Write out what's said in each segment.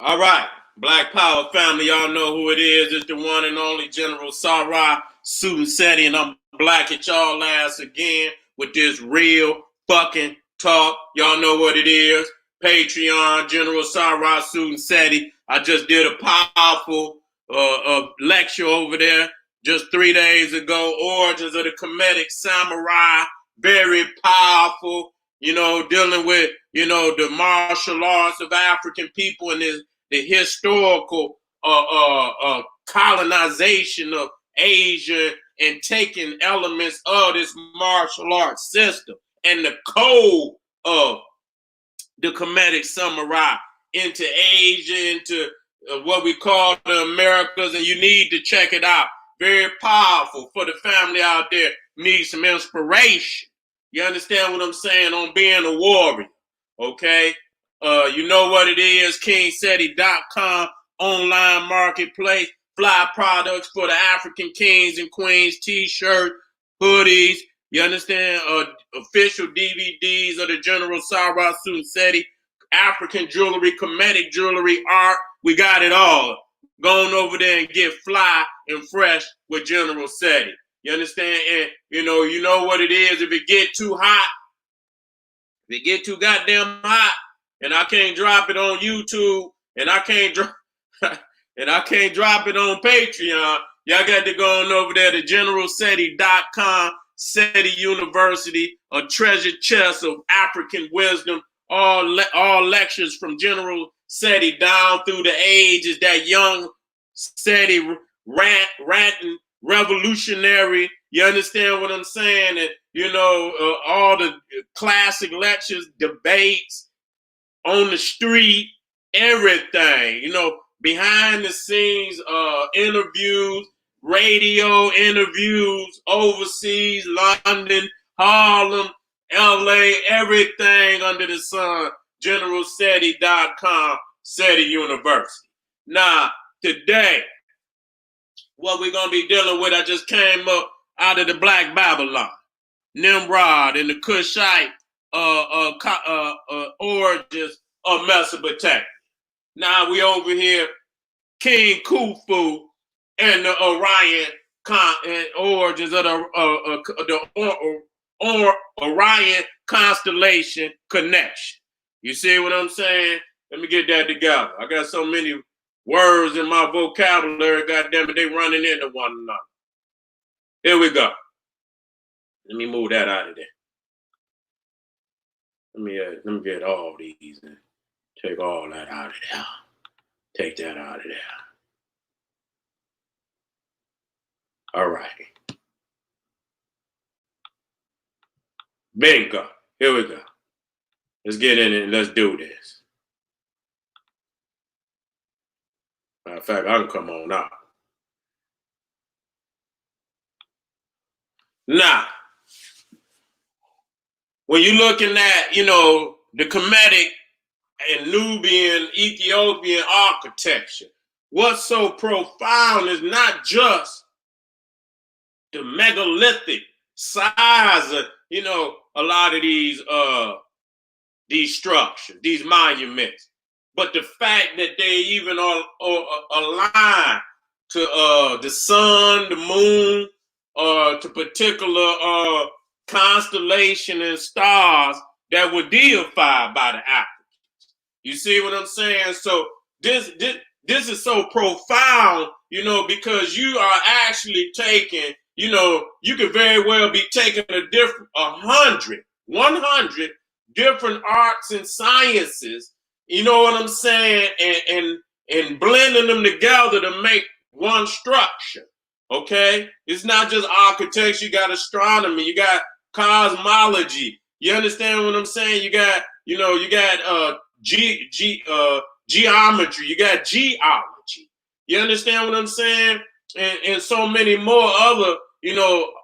All right, Black Power family, y'all know who it is. It's the one and only General Sarah Seti, and I'm black at y'all ass again with this real fucking talk. Y'all know what it is. Patreon, General Sarah Seti. I just did a powerful lecture over there just 3 days ago. Origins of the Kemetic Samurai. Very powerful, dealing with, the martial arts of African people and the historical colonization of Asia and taking elements of this martial arts system and the code of the Kemetic samurai into Asia, into what we call the Americas, and you need to check it out. Very powerful for the family out there. Need some inspiration. You understand what I'm saying on being a warrior, okay? You know what it is, KingSeti.com, online marketplace, fly products for the African kings and queens, t-shirts, hoodies, you understand? Official DVDs of the General Sarah Seti, African jewelry, Kemetic jewelry, art, we got it all. Go on over there and get fly and fresh with General Seti. You understand? And you know what it is. If it get too hot, if it get too goddamn hot, and I can't drop it on YouTube, and I can't drop it on Patreon, y'all got to go on over there to generalseti.com, Seti University, a treasure chest of African wisdom, all lectures from General Seti down through the ages, that young Seti ranting revolutionary. You understand what I'm saying? And all the classic lectures, debates on the street, everything. Behind the scenes interviews, radio interviews, overseas, London, Harlem, LA, everything under the sun. GeneralSeti.com, Seti University. Now, today, what we're going to be dealing with, I just came up out of the Black Babylon, Nimrod and the Kushite origins of Mesopotamia. Now we over here, King Khufu and the Orion origins of the Orion Constellation connection. You see what I'm saying? Let me get that together. I got so many words in my vocabulary, goddamn it, they running into one another. Here we go. Let me move that out of there. Let me get all these and take all that out of there. Take that out of there. All right. Bingo. Here we go. Let's get in it and let's do this. Matter of fact, I can come on out. Now, when you're looking at, the Kemetic and Nubian, Ethiopian architecture, what's so profound is not just the megalithic size of, a lot of these structures, these monuments, but the fact that they even are aligned to the sun, the moon, to particular constellation and stars that were deified by the Africans. You see what I'm saying? So this is so profound, because you are actually taking, you could very well be taking 100 different arts and sciences, you know what I'm saying, and blending them together to make one structure. Okay, it's not just architecture. You got astronomy. You got cosmology. You understand what I'm saying? You got, geometry. You got geology. You understand what I'm saying? And so many more other,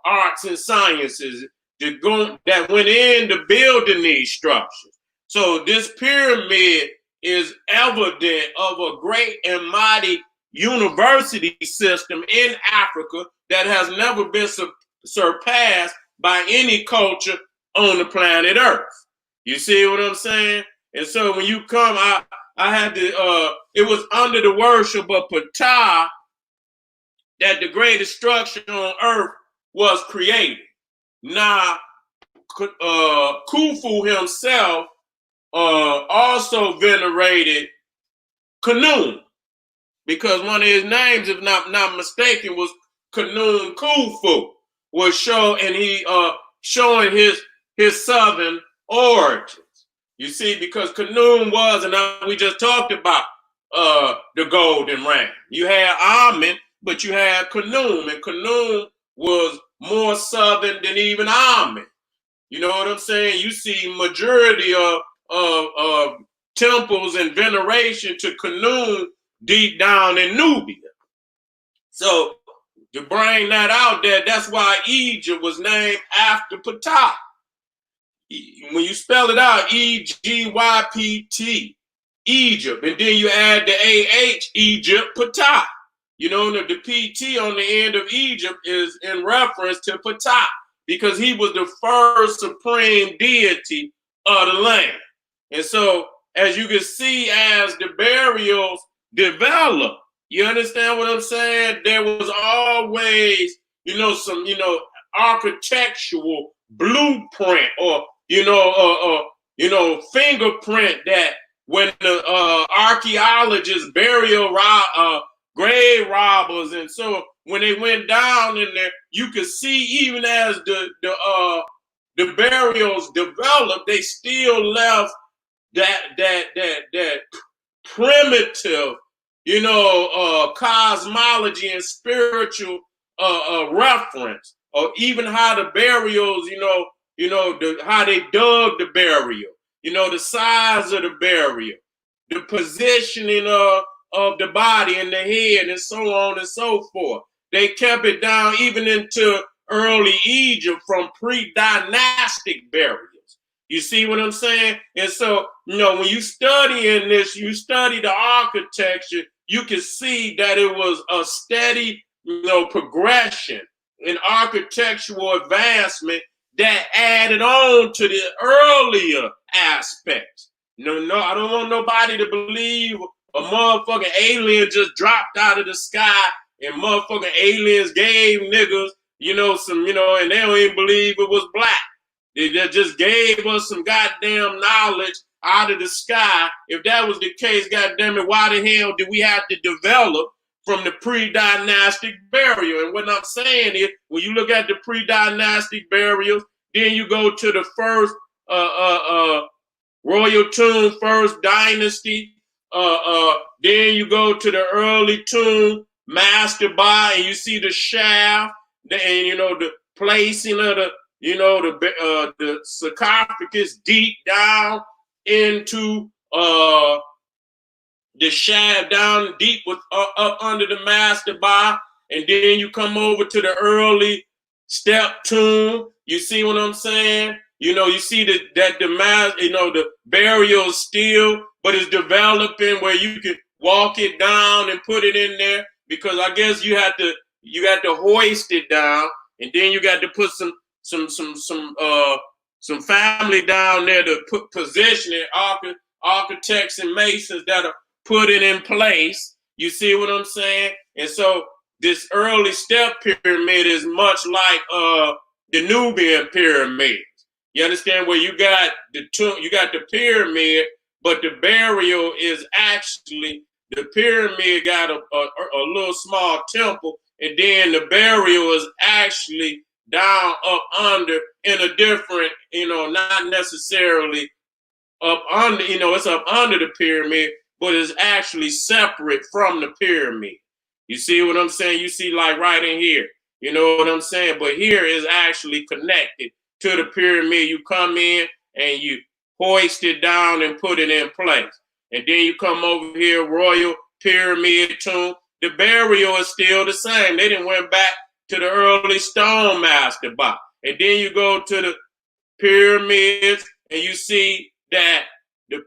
arts and sciences that went into building these structures. So this pyramid is evident of a great and mighty university system in Africa that has never been surpassed by any culture on the planet Earth. You see what I'm saying? And so when you come out, it was under the worship of Ptah that the greatest structure on earth was created. Now, Khufu himself also venerated Khnum, because one of his names, if not mistaken, was Khufu, was showing his southern origins. You see, because Khnum was, and we just talked about the golden ram. You had Amen, but you had Khnum, and Khnum was more southern than even Amen. You know what I'm saying? You see majority of temples and veneration to Khnum deep down in Nubia. So to bring that out there, that's why Egypt was named after Ptah. When you spell it out, Egypt, Egypt, and then you add the AH, Egypt, Ptah. You know, the PT on the end of Egypt is in reference to Ptah, because he was the first supreme deity of the land. And so, as you can see, as the burials developed, you understand what I'm saying? There was always, some, architectural blueprint or, fingerprint that when the archaeologists, grave robbers, and so when they went down in there, you could see even as the burials developed, they still left that primitive, cosmology and spiritual reference, or even how the burials, how they dug the burial, the size of the burial, the positioning of the body and the head, and so on and so forth. They kept it down even into early Egypt from pre-dynastic burials. You see what I'm saying? And so, when you study in this, you study the architecture, you can see that it was a steady, progression in architectural advancement that added on to the earlier aspects. No, I don't want nobody to believe a motherfucking alien just dropped out of the sky and motherfucking aliens gave niggas, and they don't even believe it was black. They just gave us some goddamn knowledge out of the sky. If that was the case, goddamn it, why the hell did we have to develop from the pre-dynastic burial? And what I'm saying is, when you look at the pre-dynastic burials, then you go to the first royal tomb, first dynasty. Then you go to the early tomb, mastaba, and you see the shaft, and the placing of the sarcophagus deep down into the shaft, down deep up under the mastaba, and then you come over to the early step tomb. You see what I'm saying? You see that the burial is still, but it's developing where you can walk it down and put it in there, because I guess you got to hoist it down, and then you got to put some family down there to position it, architects and masons that'll put it in place. You see what I'm saying? And so this early step pyramid is much like the Nubian pyramids. You understand, where you got the pyramid, but the burial is actually, the pyramid got a little small temple, and then the burial is actually down up under in a different, not necessarily up under, it's up under the pyramid, but it's actually separate from the pyramid. You see what I'm saying? You see, like right in here, you know what I'm saying? But here is actually connected to the pyramid. You come in and you hoist it down and put it in place. And then you come over here, royal pyramid tomb. The burial is still the same. They didn't went back to the early stone mastaba. And then you go to the pyramids and you see that the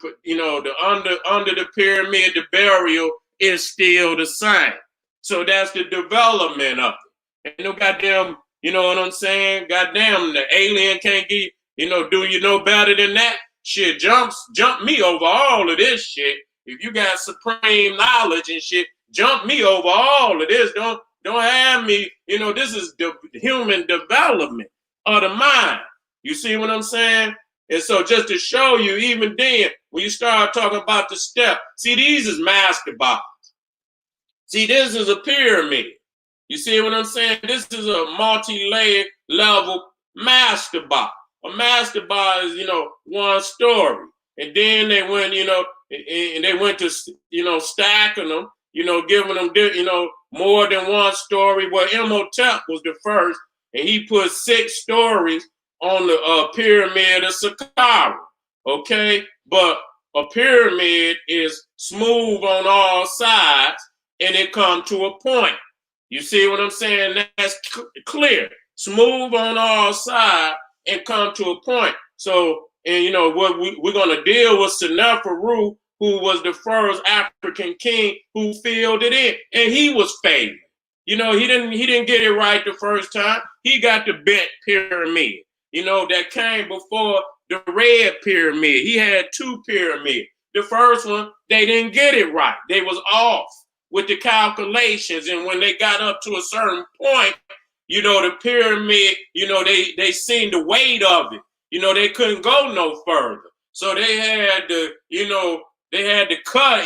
under the pyramid, the burial is still the same. So that's the development of it. And no goddamn, you know what I'm saying? Goddamn, the alien can't give, do you know better than that? Shit, jump me over all of this shit. if you got supreme knowledge and shit, jump me over all of this. Don't have me. This is the human development of the mind. You see what I'm saying? And so just to show you, even then, when you start talking about the step, see, these is master bodies. See, this is a pyramid. You see what I'm saying? This is a multi-layered level master body. A master body is, one story. And then they went, and they went to, stacking them, giving them, more than one story. Well, Imhotep was the first, and he put 6 stories on the pyramid of Saqqara. Okay? But a pyramid is smooth on all sides, and it come to a point. You see what I'm saying? That's clear. Smooth on all sides and come to a point. So, and what we're going to deal with Seneferu, who was the first African king who filled it in, and he was failing. He didn't get it right the first time. He got the bent pyramid, that came before the red pyramid. He had 2 pyramids. The first one, they didn't get it right. They was off with the calculations. And when they got up to a certain point, the pyramid, they seen the weight of it. They couldn't go no further. So they had to, cut,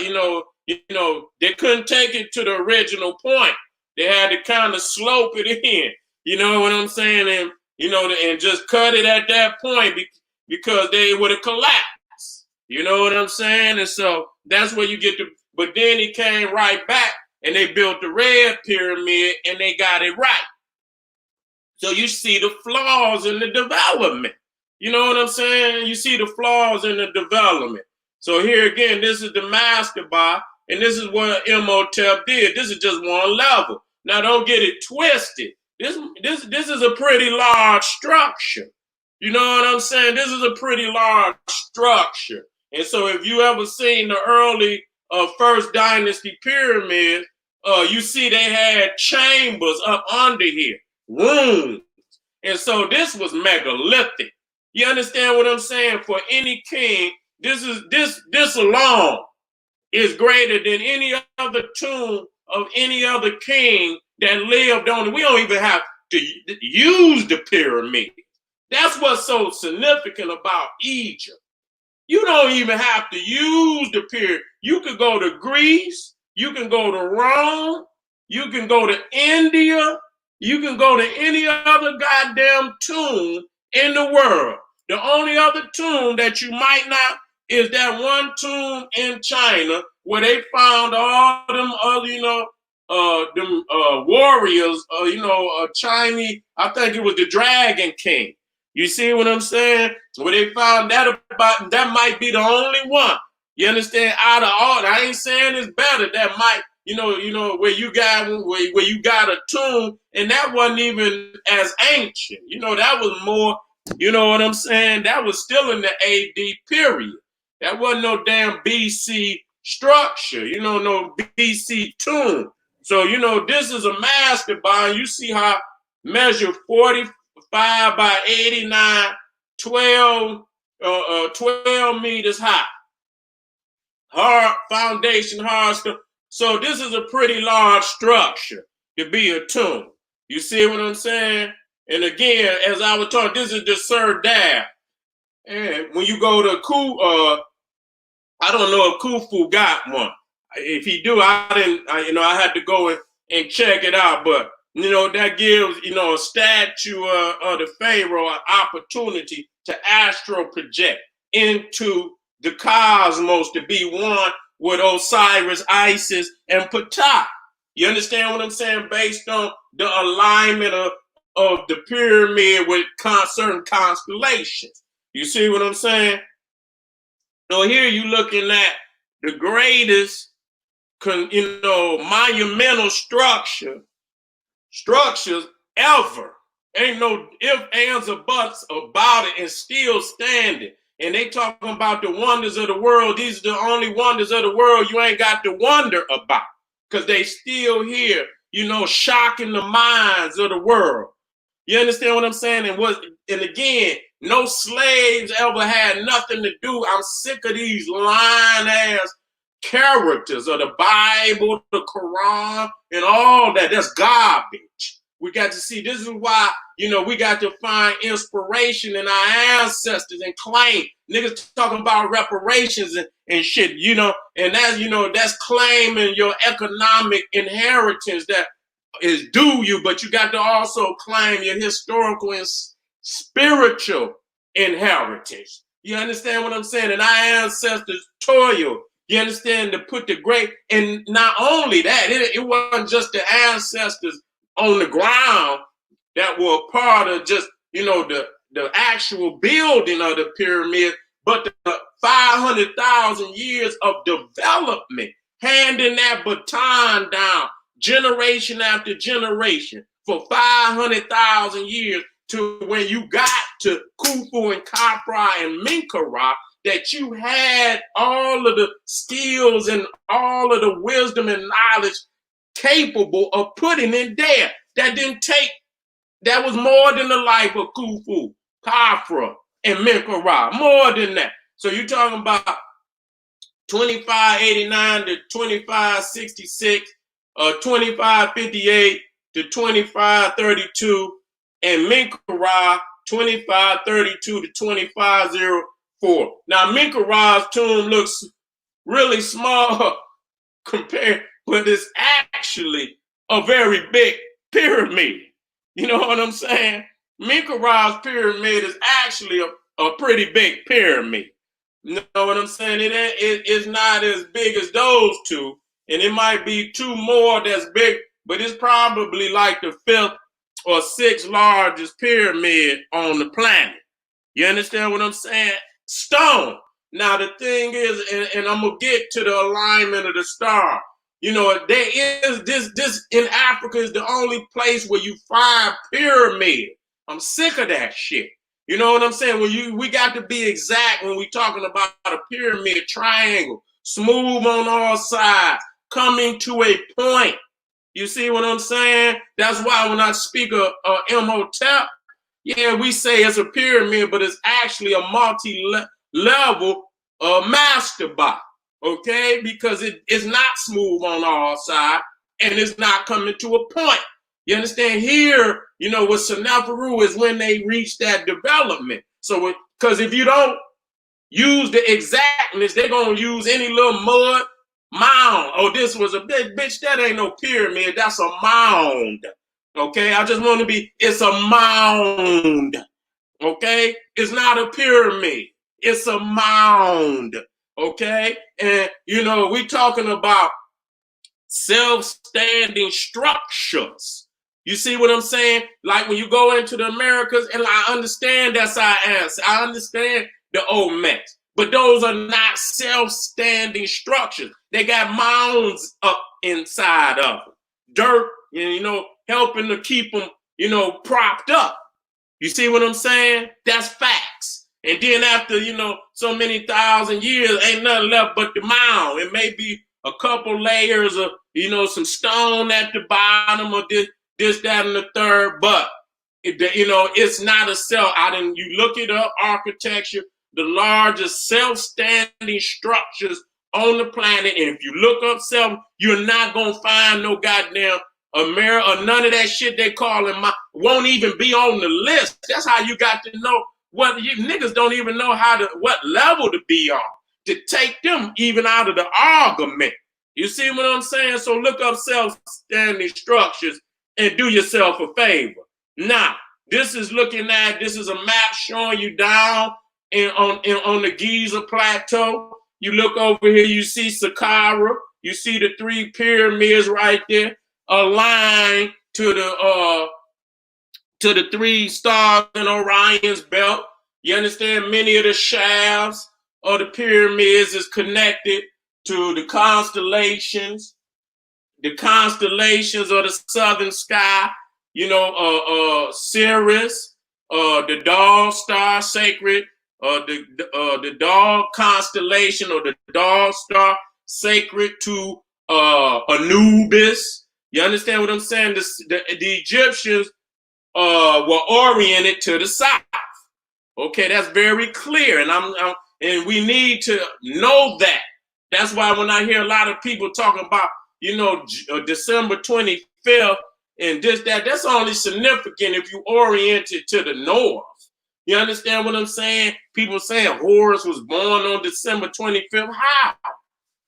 they couldn't take it to the original point. They had to kind of slope it in. You know what I'm saying? And, and just cut it at that point because they would have collapsed. You know what I'm saying? And so that's where you get to. But then he came right back and they built the red pyramid and they got it right. So you see the flaws in the development. You know what I'm saying? You see the flaws in the development. So here again, this is the master bar, and this is what Imhotep did. This is just one level. Now don't get it twisted. This is a pretty large structure. You know what I'm saying? This is a pretty large structure. And so if you ever seen the early First Dynasty pyramids, you see they had chambers up under here, rooms. And so this was megalithic. You understand what I'm saying? For any king, this alone is greater than any other tomb of any other king that lived on it. We don't even have to use the pyramid. That's what's so significant about Egypt. You don't even have to use the pyramid. You could go to Greece. You can go to Rome. You can go to India. You can go to any other goddamn tomb in the world. The only other tomb that you might not is that one tomb in China where they found all them other, warriors, Chinese. I think it was the Dragon King. You see what I'm saying? Where they found that about, that might be the only one. You understand? Out of all, I ain't saying it's better. That might, where you got a tomb, and that wasn't even as ancient. That was more. You know what I'm saying? That was still in the AD period. That wasn't no damn BC structure. No BC tomb. So this is a master bond. You see how measure 45 by 89, 12 meters high. Hard foundation, hard stuff. So this is a pretty large structure to be a tomb. You see what I'm saying? And again, as I was talking, this is the Sir Dab. And when you go to Khufu, I don't know if Khufu got one. If he do, I had to go and check it out. But that gives a statue of the Pharaoh an opportunity to astral project into the cosmos to be one with Osiris, Isis, and Ptah. You understand what I'm saying? Based on the alignment of the pyramid with certain constellations. You see what I'm saying? So here you're looking at the greatest, monumental structures ever. Ain't no ifs, ands, or buts about it, and still standing. And they talking about the wonders of the world. These are the only wonders of the world you ain't got to wonder about, because they still here, shocking the minds of the world. You understand what I'm saying? And again, no slaves ever had nothing to do. I'm sick of these lying ass characters of the Bible, the Quran, and all that. That's garbage. We got to see, this is why, we got to find inspiration in our ancestors and claim. Niggas talking about reparations and shit, and that's claiming your economic inheritance that is due you, but you got to also claim your historical and spiritual inheritance. You understand what I'm saying? And our ancestors toil. You understand, to put the great, and not only that, it wasn't just the ancestors on the ground that were part of just, the actual building of the pyramid, but the 500,000 years of development, handing that baton down generation after generation for 500,000 years to when you got to Khufu and Khafra and Menkaure, that you had all of the skills and all of the wisdom and knowledge capable of putting in there. That was more than the life of Khufu, Khafra, and Menkaure, more than that. So you're talking about 2589 to 2566, 2558 to 2532, and Menkaure 2532 to 2504. Now Menkaure's tomb looks really small compared, but it's actually a very big pyramid. You know what I'm saying? Menkaure's pyramid is actually a pretty big pyramid. You know what I'm saying? It's not as big as those two, and it might be two more that's big, but it's probably like the fifth or sixth largest pyramid on the planet. You understand what I'm saying? Stone. Now the thing is, and I'm gonna get to the alignment of the star. There is this in Africa is the only place where you find pyramid. I'm sick of that shit. You know what I'm saying? We got to be exact when we talking about a pyramid triangle, smooth on all sides, coming to a point. You see what I'm saying? That's why when I speak of Imhotep, yeah, we say it's a pyramid, but it's actually a multi-level mastaba, okay? Because it's not smooth on all sides, and it's not coming to a point. You understand? Here, with Seneferu is when they reach that development. So, because if you don't use the exactness, they're going to use any little mud mound. Oh, this was a big bitch. That ain't no pyramid. That's a mound. Okay, I just want to it's a mound. Okay, it's not a pyramid. It's a mound. Okay, and we talking about self-standing structures. You see what I'm saying? Like when you go into the Americas, and I understand that's our answer. I understand the Olmecs, but those are not self-standing structures. They got mounds up inside of them, dirt, helping to keep them, propped up. You see what I'm saying? That's facts. And then after, so many thousand years, ain't nothing left but the mound. It may be a couple layers of, some stone at the bottom of this, that, and the third, but it's not a you look it up, architecture, the largest self-standing structures on the planet, and if you look up you're not gonna find no goddamn America or none of that shit they calling won't even be on the list. That's how you got to know what you niggas don't even know what level to be on to take them even out of the argument. You see what I'm saying? So look up self-standing structures and do yourself a favor. Now, this is a map showing you down on the Giza Plateau. You look over here, you see Saqqara, you see the three pyramids right there, aligned to the three stars in Orion's belt. You understand? Many of the shafts of the pyramids is connected to the constellations of the southern sky, Sirius, the dog star sacred, the dog constellation or the dog star sacred to Anubis. You understand what I'm saying? The Egyptians were oriented to the south. Okay, that's very clear, and we need to know that. That's why when I hear a lot of people talking about, December 25th and this, that's only significant if you orient it to the north. You understand what I'm saying? People saying Horus was born on December 25th. How?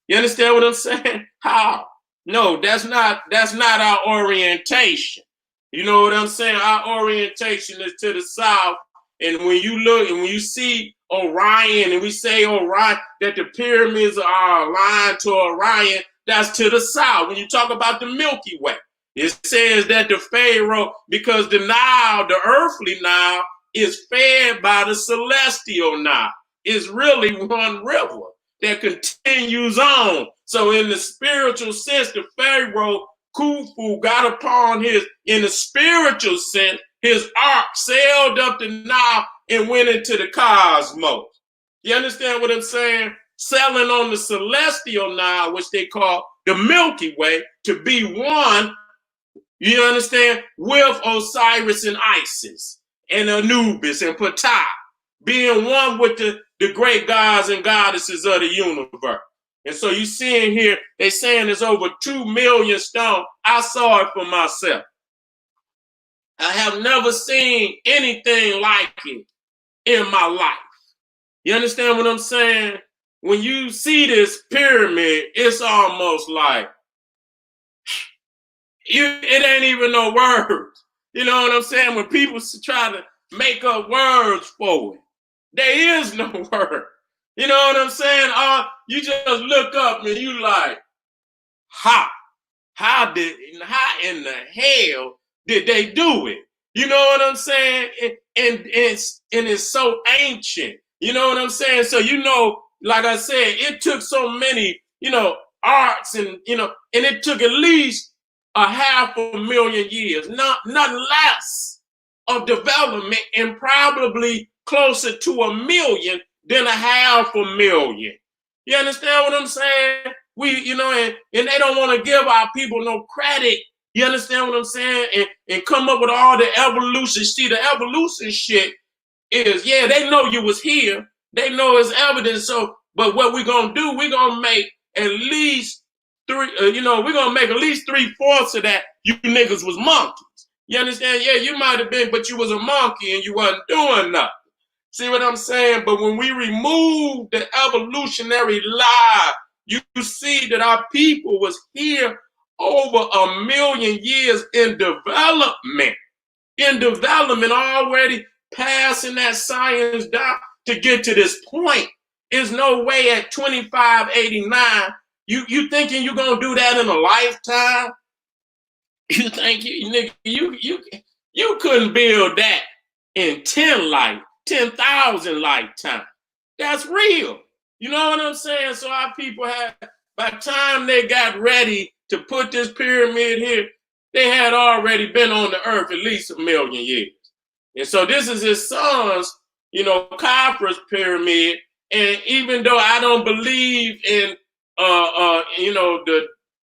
You understand what I'm saying? How? No, that's not our orientation. You know what I'm saying? Our orientation is to the south. And when you look and when you see Orion, and we say Orion, that the pyramids are aligned to Orion, that's to the south. When you talk about the Milky Way, it says that the Pharaoh, because the Nile, the earthly Nile, is fed by the celestial Nile. It's really one river that continues on. So in the spiritual sense, the Pharaoh Khufu got upon in the spiritual sense, his ark sailed up the Nile and went into the cosmos. You understand what I'm saying? Sailing on the celestial Nile, which they call the Milky Way, to be one, you understand, with Osiris and Isis and Anubis and Ptah, being one with the great gods and goddesses of the universe. And so you see in here, they saying there's over 2 million stones. I saw it for myself. I have never seen anything like it in my life. You understand what I'm saying? When you see this pyramid, it's almost like, it ain't even no words. You know what I'm saying? When people try to make up words for it, there is no word. You know what I'm saying? You just look up and you like, how in the hell did they do it? You know what I'm saying? And it's so ancient. You know what I'm saying? So, like I said, it took so many, arts and it took at least 500,000 years, nothing less of development, and probably closer to 1 million than 500,000. You understand what I'm saying? And they don't want to give our people no credit. You understand what I'm saying? And come up with all the evolution. See, the evolution shit is, yeah, they know you was here. They know it's evidence. So, but what we're going to do, we're going to make at least we're going to make at least 3/4 of that you niggas was monkeys. You understand? Yeah, you might have been, but you was a monkey and you wasn't doing nothing. See what I'm saying? But when we remove the evolutionary lie, you see that our people was here over 1 million years in development. Already passing that science down to get to this point. There's no way at 2589, you thinking you're going to do that in a lifetime? You think you couldn't build that in 10,000 lifetimes. That's real. You know what I'm saying? So our people by the time they got ready to put this pyramid here, they had already been on the earth at least 1 million years. And so this is his son's, Khufu's pyramid. And even though I don't believe in,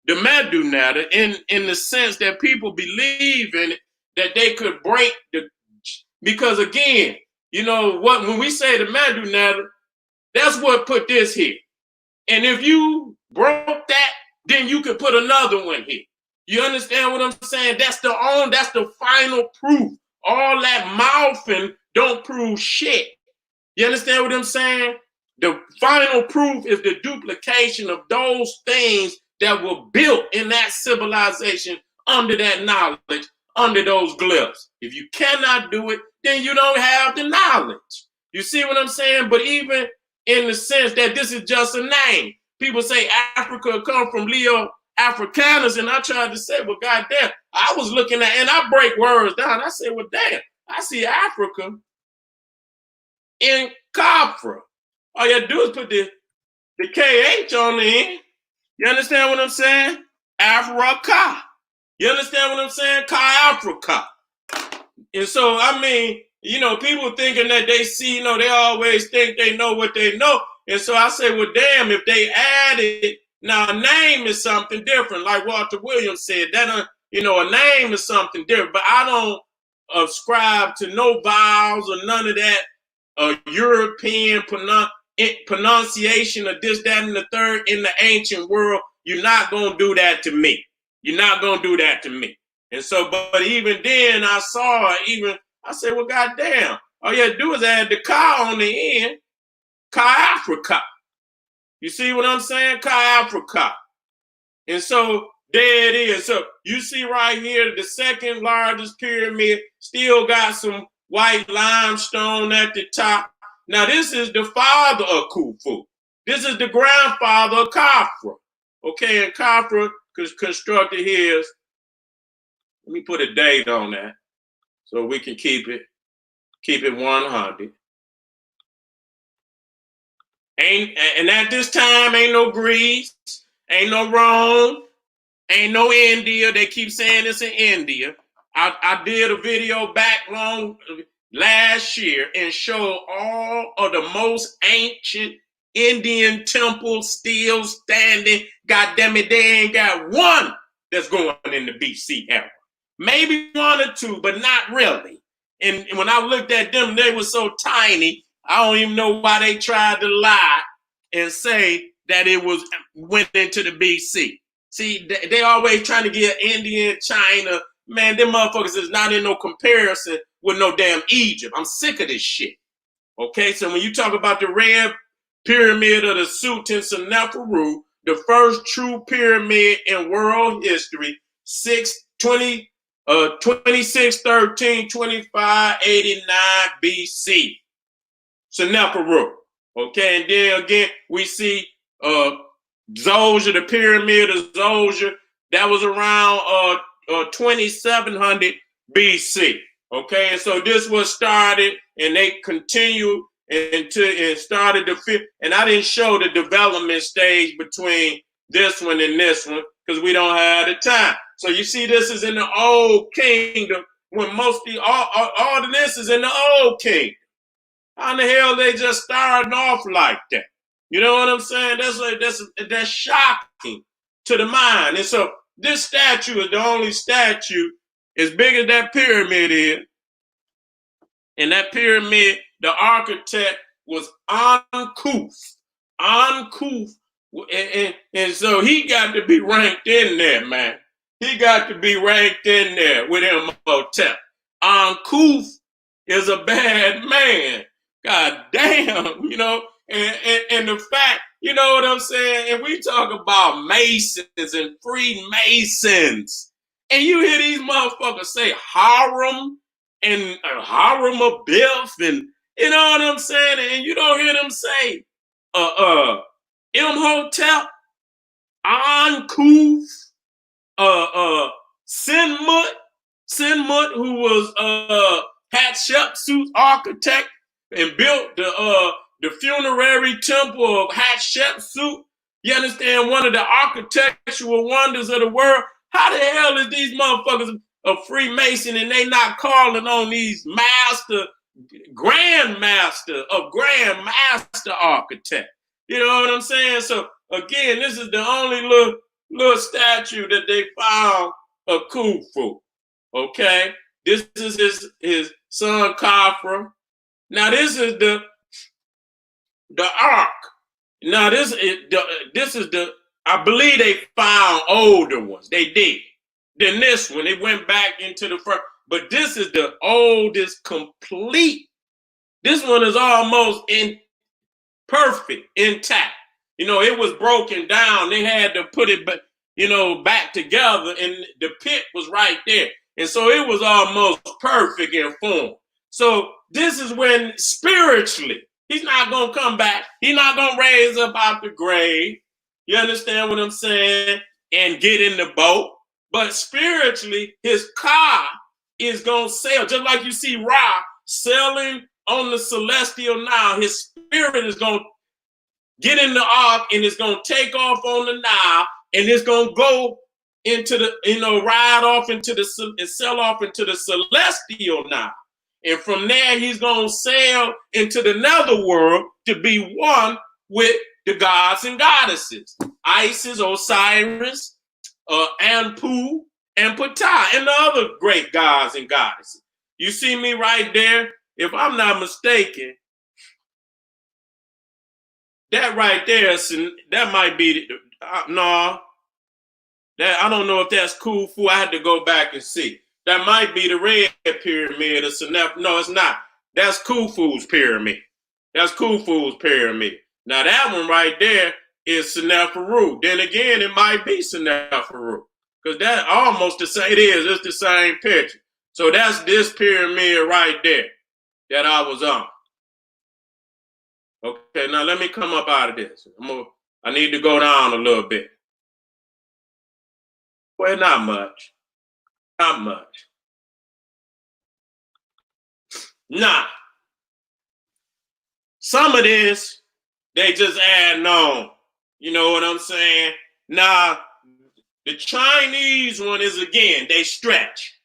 the Medu Nada in the sense that people believe in it, that they could break because again, when we say the Medu Nada, that's what put this here. And if you broke that, then you could put another one here. You understand what I'm saying? That's the final proof. All that mouthing don't prove shit. You understand what I'm saying? The final proof is the duplication of those things that were built in that civilization under that knowledge, under those glyphs. If you cannot do it, then you don't have the knowledge. You see what I'm saying? But even in the sense that this is just a name. People say Africa come from Leo Africanus, and I tried to say, well, goddamn, I was looking at, and I break words down. I said, well, damn, I see Africa in Khufu. All you have to do is put the KH on the end. You understand what I'm saying? Africa. You understand what I'm saying? Africa. And so, people thinking that they see, they always think they know what they know. And so I say, well, damn, if they added, now a name is something different. Like Walter Williams said, that, a name is something different. But I don't ascribe to no vowels or none of that European pronunciation. pronunciation of this, that, and the third in the ancient world. You're not going to do that to me. You're not going to do that to me. And so, but even then I saw, I said, well, goddamn, all you had to do is add the Ka on the end, Ka Africa. You see what I'm saying? Ka Africa. And so there it is. So you see right here, the second largest pyramid still got some white limestone at the top. Now, this is the father of Khufu. This is the grandfather of Khafra. Okay, and Khafra constructed his. Let me put a date on that so we can keep it 100. And at this time, ain't no Greece, ain't no Rome, ain't no India. They keep saying it's in India. I did a video back last year and showed all of the most ancient Indian temples still standing. God damn it, they ain't got one that's going in the BC era. Maybe one or two, but not really. And when I looked at them, they were so tiny, I don't even know why they tried to lie and say that it went into the BC. See, they always trying to get India, China. Man, them motherfuckers is not in no comparison with no damn Egypt. I'm sick of this shit. Okay, so when you talk about the red pyramid of the Sut in Seneferu, the first true pyramid in world history, 2613, 2589 BC. Seneferu. Okay, and then again, we see Zoja, the pyramid of Zoja, that was around 2700 BC. Okay, and so this was started, and they continued and started the fifth. And I didn't show the development stage between this one and this one because we don't have the time. So you see, this is in the Old Kingdom when mostly all of this is in the Old Kingdom. How in the hell they just starting off like that? You know what I'm saying? That's shocking to the mind. And so this statue is the only statue as big as that pyramid is. And that pyramid, the architect was Khufu. Khufu. And so he got to be ranked in there, man. He got to be ranked in there with Imhotep. Khufu is a bad man. God damn, you know, and the fact, you know what I'm saying? And we talk about Masons and Freemasons, and you hear these motherfuckers say Harem and Harem Abiff, and you know what I'm saying? And you don't hear them say Imhotep, Khufu, Senmut, who was Hatshepsut's architect and built the funerary temple of Hatshepsut. You understand? One of the architectural wonders of the world. How the hell is these motherfuckers a Freemason and they not calling on these grandmaster architect? You know what I'm saying? So again, this is the only little statue that they found of Khufu. Okay, this is his son Khafra. Now this is the ark. Now this is the I believe they found older ones. They did. Then this one, it went back into the first. But this is the oldest complete. This one is almost perfect, intact. You know, it was broken down. They had to put it back together, and the pit was right there. And so it was almost perfect in form. So this is when spiritually, he's not going to come back. He's not going to raise up out the grave. You understand what I'm saying? And get in the boat. But spiritually, his car is going to sail. Just like you see Ra sailing on the celestial Nile, his spirit is going to get in the ark and it's going to take off on the Nile and it's going to go into the, ride off into and sail off into the celestial Nile. And from there, he's going to sail into the netherworld to be one with the gods and goddesses. Isis, Osiris, Anpu, and Ptah, and the other great gods and goddesses. You see me right there? If I'm not mistaken, that right there, that might be no. That I don't know if that's Khufu. I had to go back and see. That might be the red pyramid of Senef. No, it's not. That's Khufu's pyramid. That's Khufu's pyramid. Now that one right there is Seneferu. Then again, it might be Seneferu. Because that almost the same. It is. It's the same picture. So that's this pyramid right there that I was on. Okay, now let me come up out of this. I need to go down a little bit. Well, not much. Not much. Nah. Some of this, they just add on. You know what I'm saying? Now, the Chinese one is, again, they stretch.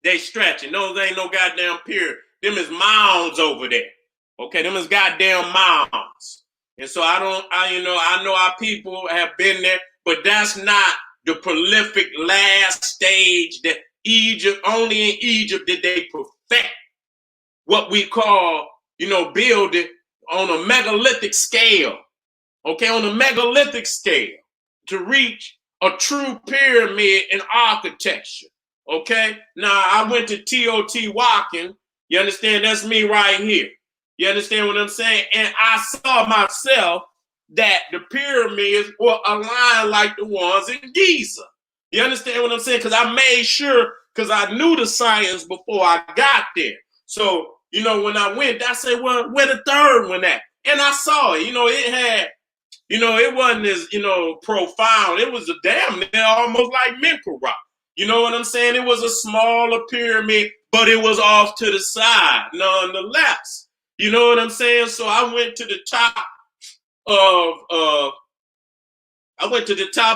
They stretching. Those ain't no goddamn period. Them is mounds over there. Okay, them is goddamn mounds. And so I know our people have been there, but that's not the prolific last stage that Egypt, only in Egypt did they perfect what we call, building on a megalithic scale. Okay, on a megalithic scale to reach a true pyramid in architecture. Okay, now I went to Teotihuacan. You understand? That's me right here. You understand what I'm saying? And I saw myself that the pyramids were aligned like the ones in Giza. You understand what I'm saying? Because I made sure, because I knew the science before I got there. So, when I went, I said, well, where the third one at? And I saw it. It had, it wasn't as, profound. It was a damn near almost like Menka rock. You know what I'm saying? It was a smaller pyramid, but it was off to the side, nonetheless. You know what I'm saying? So I went to the top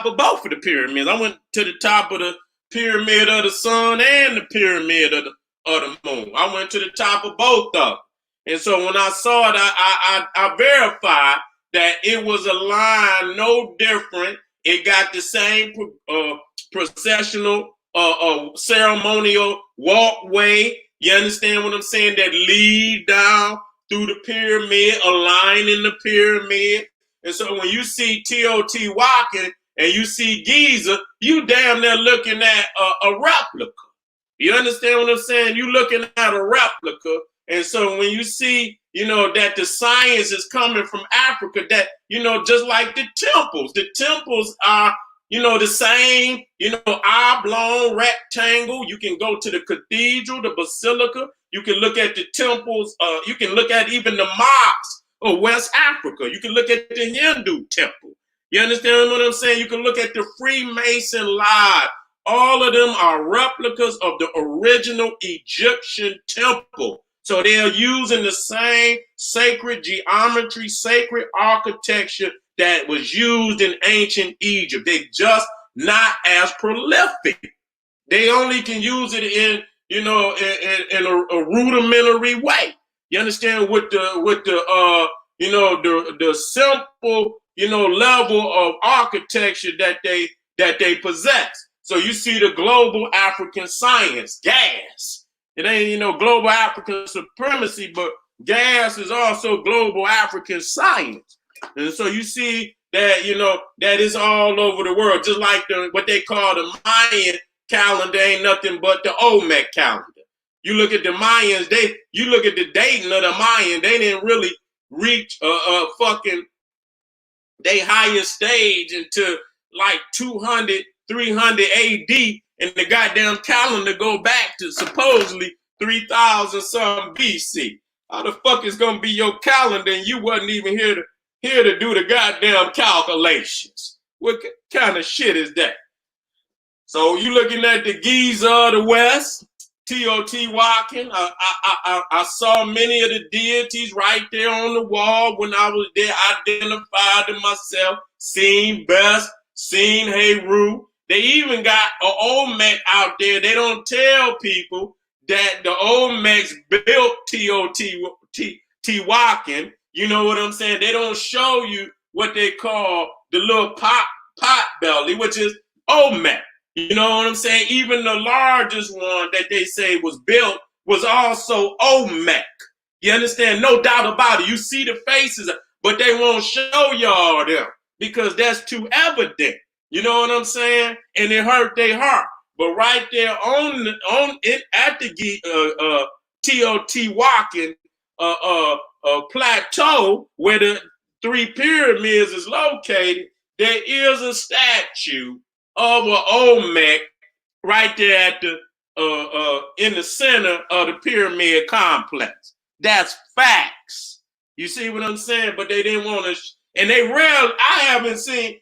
of both of the pyramids. I went to the top of the pyramid of the sun and the pyramid of the moon. I went to the top of both of them. And so when I saw it, I verified that it was a line no different. It got the same processional, ceremonial walkway. You understand what I'm saying? That lead down through the pyramid, aligning the pyramid. And so when you see Teotihuacan and you see Giza, you damn near looking at a replica. You understand what I'm saying? You looking at a replica. And so when you see, that the science is coming from Africa, that, just like the temples are, the same, oblong rectangle. You can go to the cathedral, the basilica. You can look at the temples. You can look at even the mosques of West Africa. You can look at the Hindu temple. You understand what I'm saying? You can look at the Freemason lodge. All of them are replicas of the original Egyptian temple. So they're using the same sacred geometry, sacred architecture that was used in ancient Egypt. They just not as prolific. They only can use it in a rudimentary way. You understand? With the simple level of architecture that they possess. So you see the global African science, gas. It ain't global African supremacy, but gas is also global African science. And so you see that, that is all over the world, just like what they call the Mayan calendar ain't nothing but the Olmec calendar. You look at the Mayans, you look at the dating of the Mayan, they didn't really reach they highest stage into like 200, 300 AD, and the goddamn calendar go back to supposedly 3,000 something BC. How the fuck is gonna be your calendar and you wasn't even here to do the goddamn calculations? What kind of shit is that? So you looking at the Giza of the West, Teotihuacan. I saw many of the deities right there on the wall when I was there, identified them myself, seen Best, seen Heru. They even got an Olmec out there. They don't tell people that the Olmecs built Teotihuacan. You know what I'm saying? They don't show you what they call the little pot belly, which is Olmec. You know what I'm saying? Even the largest one that they say was built was also Olmec. You understand? No doubt about it. You see the faces, but they won't show y'all them because that's too evident. You know what I'm saying? And it hurt their heart. But right there on it at the Teotihuacan plateau where the three pyramids is located, there is a statue of an Olmec right there at the in the center of the pyramid complex. That's facts. You see what I'm saying? But they didn't want to, and they rarely. I haven't seen.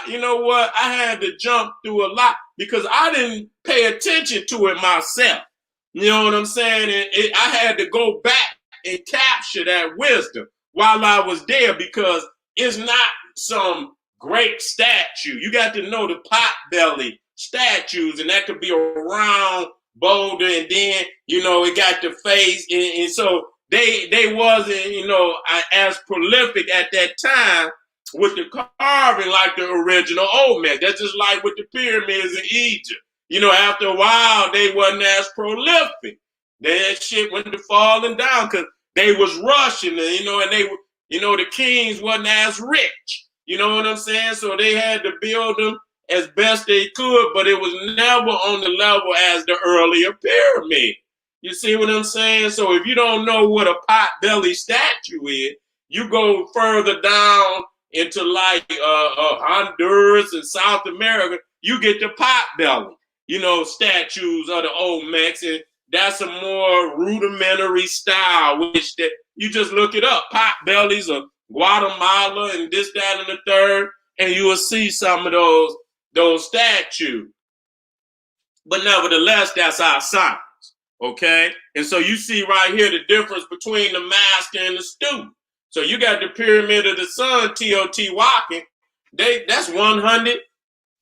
You know what? I had to jump through a lot because I didn't pay attention to it myself. You know what I'm saying? And I had to go back and capture that wisdom while I was there because it's not some great statue. You got to know the potbelly statues, and that could be a round boulder, and then it got the face, and so they wasn't as prolific at that time with the carving like the original Olmec. That's just like with the pyramids in Egypt. After a while they wasn't as prolific. That shit went to falling down because they was rushing, and they the kings wasn't as rich. You know what I'm saying? So they had to build them as best they could, but it was never on the level as the earlier pyramid. You see what I'm saying? So if you don't know what a potbelly statue is, you go further down into like Honduras and South America, you get the potbelly, statues of the Olmecs, and that's a more rudimentary style, which that you just look it up. Potbellies of Guatemala and this, that, and the third, and you will see some of those statues. But nevertheless, that's our science, okay? And so you see right here the difference between the master and the student. So you got the Pyramid of the Sun, Teotihuacan. That's 100.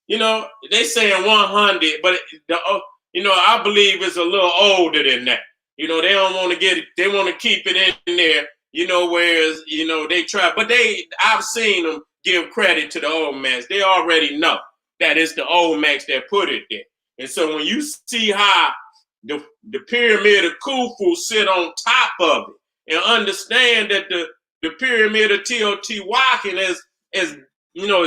They saying 100, but I believe it's a little older than that. They don't want to get it. They want to keep it in there. Whereas they try, but I've seen them give credit to the Olmecs. They already know that it's the Olmecs that put it there. And so when you see how the Pyramid of Khufu sit on top of it, and understand that the Pyramid of Teotihuacan is as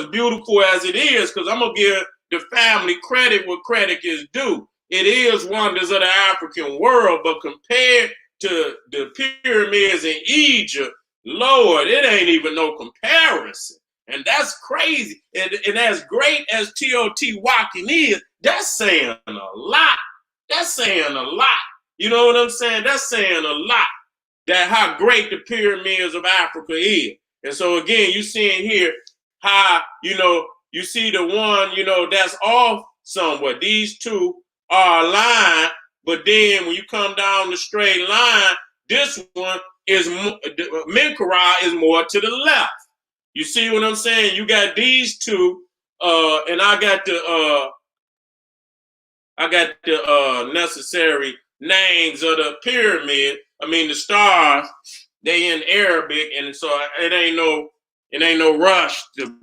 beautiful as it is, because I'm gonna give the family credit where credit is due. It is wonders of the African world, but compared to the pyramids in Egypt, Lord, it ain't even no comparison. And that's crazy. And as great as Teotihuacan is, that's saying a lot. That's saying a lot. You know what I'm saying? That's saying a lot. That how great the pyramids of Africa is. And so again, you seeing here how, you see the one, that's off somewhat. These two are aligned, but then when you come down the straight line, this one is, Menkera is more to the left. You see what I'm saying? You got these two, and I got the necessary names of the pyramid. I mean the stars. They in Arabic, and so it ain't no rush to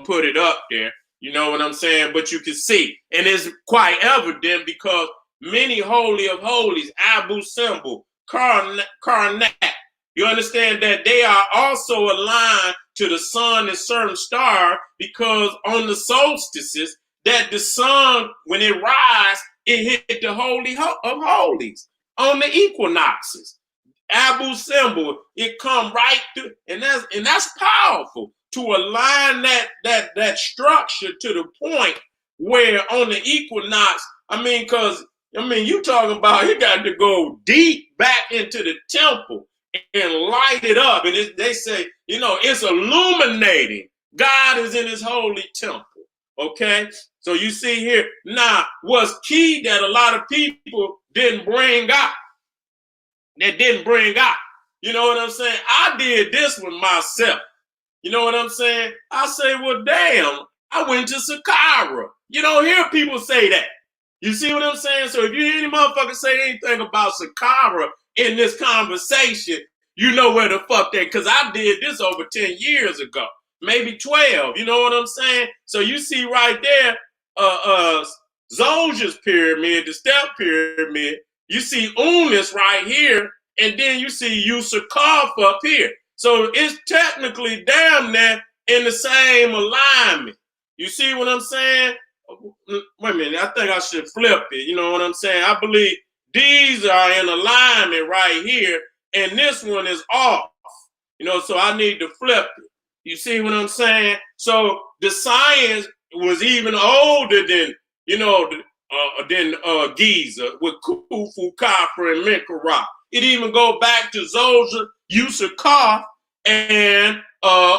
put it up there. You know what I'm saying? But you can see, and it's quite evident because many holy of holies, Abu Simbel, Karnak. You understand that they are also aligned to the sun and certain stars because on the solstices, that the sun, when it rises, it hit the holy of holies. On the equinoxes, Abu Simbel, it come right through, and that's powerful to align that structure to the point where on the equinox, you talking about you got to go deep back into the temple and light it up, and they say it's illuminating. God is in His holy temple. Okay, so you see here now what's key that a lot of people didn't bring out. You know what I'm saying? I did this one myself. You know what I'm saying? I say, well, damn, I went to Saqqara. You don't hear people say that. You see what I'm saying? So if you hear any motherfucker say anything about Saqqara in this conversation, you know where the fuck that, because I did this over 10 years ago, maybe 12. You know what I'm saying? So you see right there, Zolja's pyramid, the step pyramid. You see Unis right here, and then you see Yusuf Kaf up here. So it's technically damn near in the same alignment. You see what I'm saying? Wait a minute, I think I should flip it. You know what I'm saying? I believe these are in alignment right here, and this one is off. You know, so I need to flip it. You see what I'm saying? So the science was even older than, you know, than Giza with Khufu, Khafre, and Menkaure. It even go back to Zoser, Yusuf, and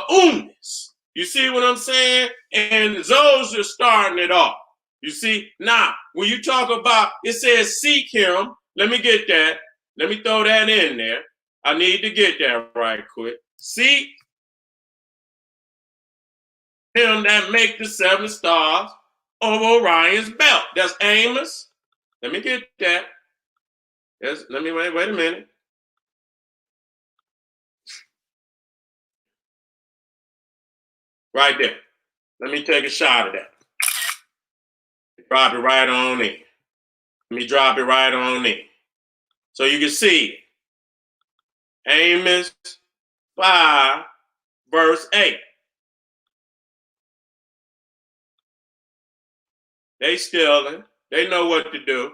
Unis. You see what I'm saying? And Zoser starting it off. You see? Now, when you talk about, it says seek him. Let me get that. Let me throw that in there. I need to get that right quick. Seek him that make the 7 stars of Orion's belt. That's Amos. Let me get that. Yes, let me wait a minute. Right there. Let me take a shot of that. Drop it right on in. Let me drop it right on in. So you can see it. Amos 5, verse 8. They stealing. They know what to do.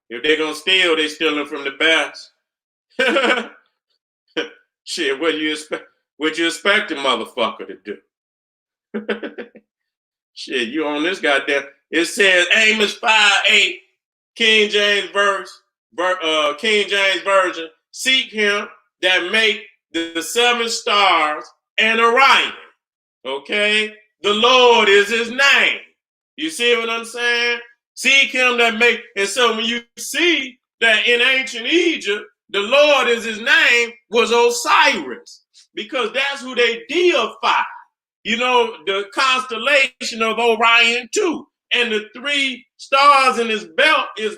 If they're going to steal, they stealing from the best. Shit, what you expect a motherfucker to do? Shit, you on this goddamn. It says Amos 5:8, King James King James Version. Seek him that make the 7 stars and Orion. Okay? The Lord is his name. You see what I'm saying? Seek him that make, and so when you see that in ancient Egypt, the Lord is his name was Osiris, because that's who they deify. You know, the constellation of Orion too. And the 3 stars in his belt is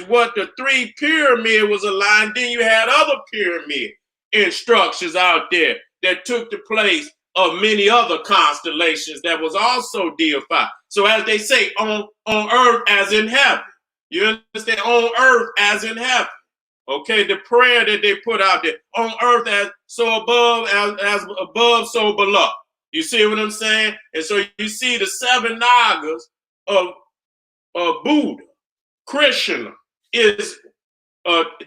what the 3 pyramid was aligned. Then you had other pyramid structures out there that took the place of many other constellations that was also deified. So as they say, on earth as in heaven. You understand? On earth as in heaven. Okay, the prayer that they put out there, on earth as so above, as above, so below. You see what I'm saying? And so you see the 7 Nagas of Buddha, Krishna, is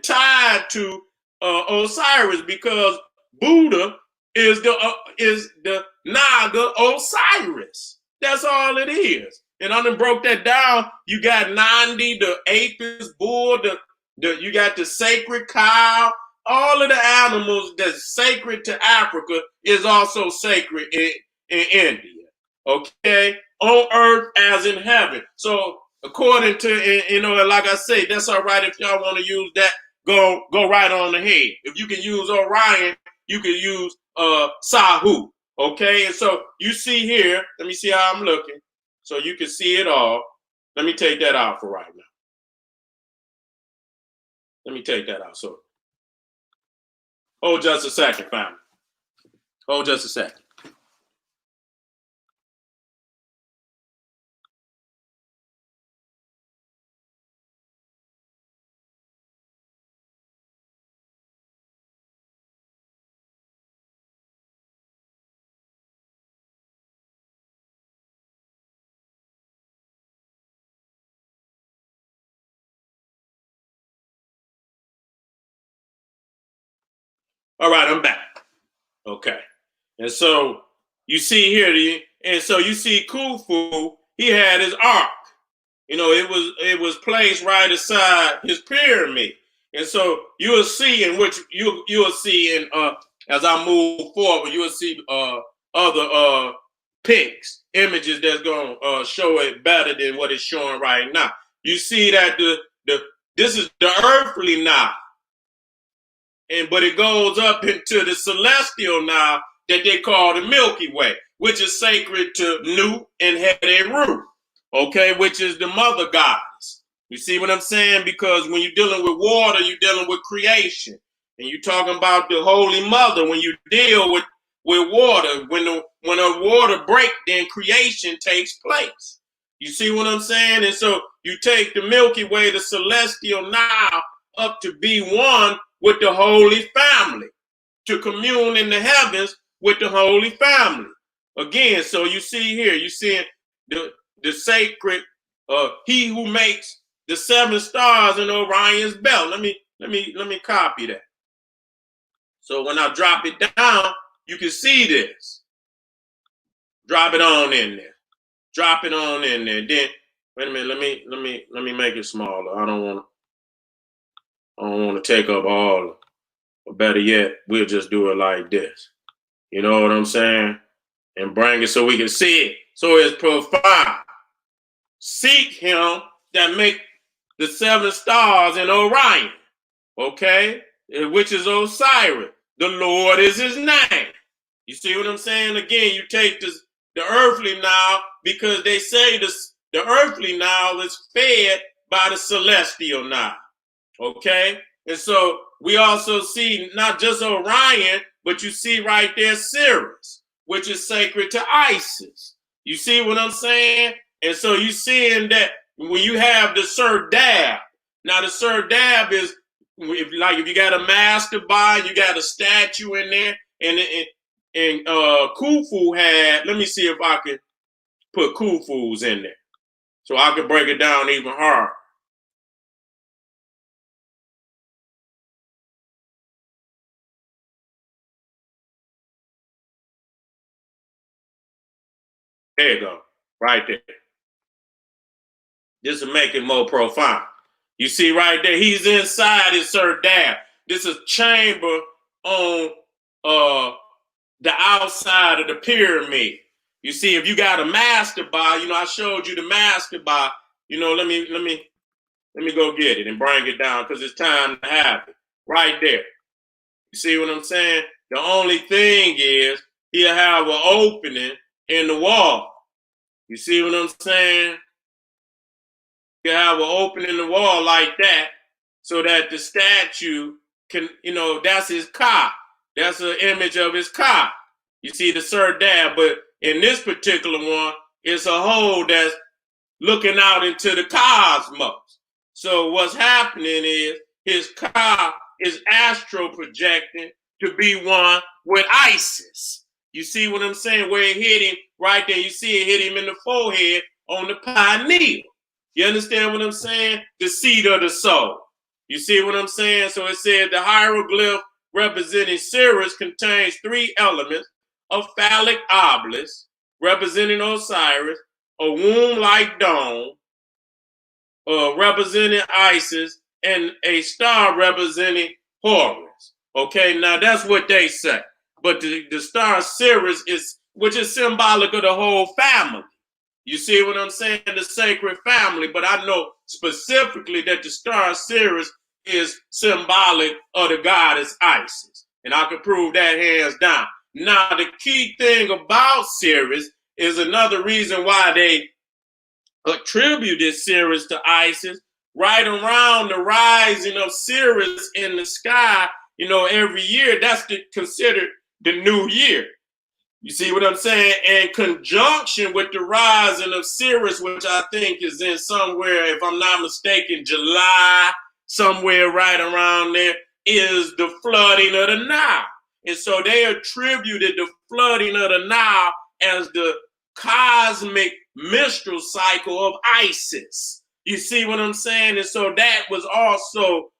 tied to Osiris, because Buddha is the Naga Osiris. That's all it is. And I done broke that down. You got Nandi, the Apis bull, you got the sacred cow. All of the animals that's sacred to Africa is also sacred in India. Okay? On earth as in heaven. So according to, you know, like I say, that's all right if y'all want to use that. Go right on ahead. If you can use Orion, you can use Sahu. Okay? And so you see here, let me see how I'm looking. So you can see it all. Let me take that out for right now. Let me take that out. So hold just a second, family. Hold just a second. All right, I'm back. Okay. And so you see here, and so you see Khufu, he had his ark. You know, it was placed right aside his pyramid. And so you will see, in which you will see in as I move forward, you will see other pics, images that's gonna show it better than what it's showing right now. You see that this is the earthly Nile. But it goes up into the celestial Nile that they call the Milky Way, which is sacred to Nu and Heru, okay, which is the mother goddess. You see what I'm saying? Because when you're dealing with water, you're dealing with creation. And you're talking about the Holy Mother. When you deal with water, when the water breaks, then creation takes place. You see what I'm saying? And so you take the Milky Way, the celestial Nile, up to be one with the Holy Family. to commune in the heavens with the Holy Family. Again, so you see here, you see the sacred, he who makes the 7 stars in Orion's belt. Let me copy that. So when I drop it down, you can see this. Drop it on in there. Drop it on in there. Then wait a minute. Let me make it smaller. I don't want to take up all. Or better yet, we'll just do it like this. You know what I'm saying? And bring it so we can see it. So it's profound. Seek him that make the 7 stars in Orion. Okay? Which is Osiris. The Lord is his name. You see what I'm saying? Again, you take the earthly Nile because they say the earthly Nile is fed by the celestial Nile. Okay? And so we also see not just Orion, but you see right there Sirius, which is sacred to Isis. You see what I'm saying? And so you seeing that when you have the Sir Dab, now the Sir Dab is if you got a master by, you got a statue in there, and Khufu had. Let me see if I can put Khufu's in there, so I can break it down even harder. There you go, right there. This will make it more profound. You see right there, he's inside his Sir Dab. This is chamber on the outside of the pyramid. You see, if you got a master bar, I showed you the master bar. Let me go get it and bring it down because it's time to have it right there. You see what I'm saying? The only thing is he'll have an opening in the wall. You see what I'm saying? You have an opening in the wall like that so that the statue can, that's his ka. That's an image of his ka. You see the Sir Dab, but in this particular one, it's a hole that's looking out into the cosmos. So what's happening is his ka is astral projecting to be one with Isis. You see what I'm saying? Where it hit him right there. You see it hit him in the forehead on the pineal. You understand what I'm saying? The seat of the soul. You see what I'm saying? So it said the hieroglyph representing Sirius contains 3 elements: a phallic obelisk representing Osiris, a womb-like dome representing Isis, and a star representing Horus. Okay, now that's what they say. But the star Sirius which is symbolic of the whole family. You see what I'm saying? The sacred family. But I know specifically that the star Sirius is symbolic of the goddess Isis. And I can prove that hands down. Now, the key thing about Sirius is another reason why they attributed Sirius to Isis. Right around the rising of Sirius in the sky, every year, that's considered the new year. You see what I'm saying? In conjunction with the rising of Sirius, which I think is in somewhere, if I'm not mistaken, July, somewhere right around there, is the flooding of the Nile. And so they attributed the flooding of the Nile as the cosmic menstrual cycle of Isis. You see what I'm saying? And so that was also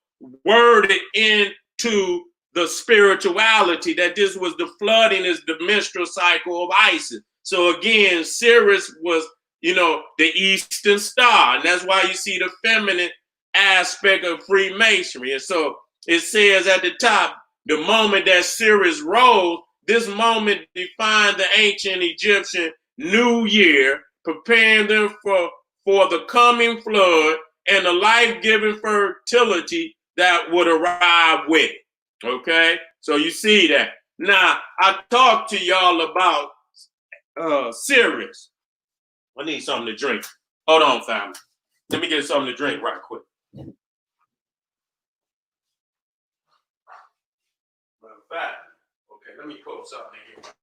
worded into the spirituality, that this was the flooding, is the menstrual cycle of Isis. So again, Sirius was, the Eastern Star. And that's why you see the feminine aspect of Freemasonry. And so it says at the top, the moment that Sirius rose, this moment defined the ancient Egyptian New Year, preparing them for the coming flood and the life-giving fertility that would arrive with it. Okay, so you see that. Now, I talked to y'all about Sirius. I need something to drink. Hold on, family. Let me get something to drink right quick. Okay, let me pull something in here.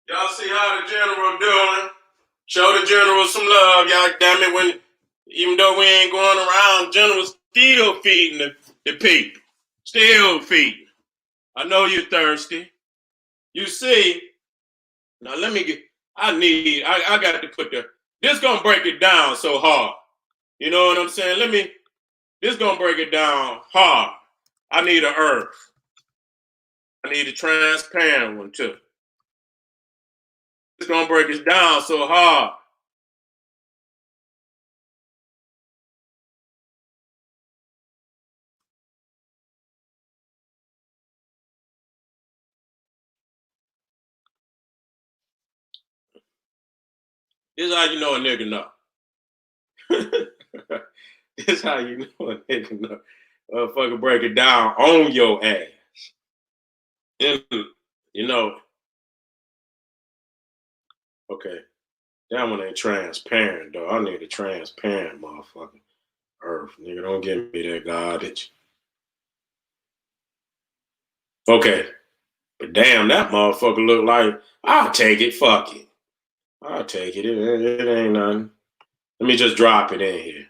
Y'all see how the general doing? Show the general some love, y'all. Damn it, when even though we ain't going around, general still feeding the people. Still feeding. I know you're thirsty. You see, now let me get. I got to put this gonna break it down so hard. You know what I'm saying? This gonna break it down hard. I need an earth. I need a transparent one too. It's gonna break it down so hard. This is how you know a nigga know. This is how you know a nigga know. Fucking break it down on your ass. And, you know, okay. That one ain't transparent, though. I need a transparent motherfucking earth. Nigga, don't give me that garbage. Okay. But damn, that motherfucker look like, I'll take it. Fuck it. I'll take it. It ain't nothing. Let me just drop it in here.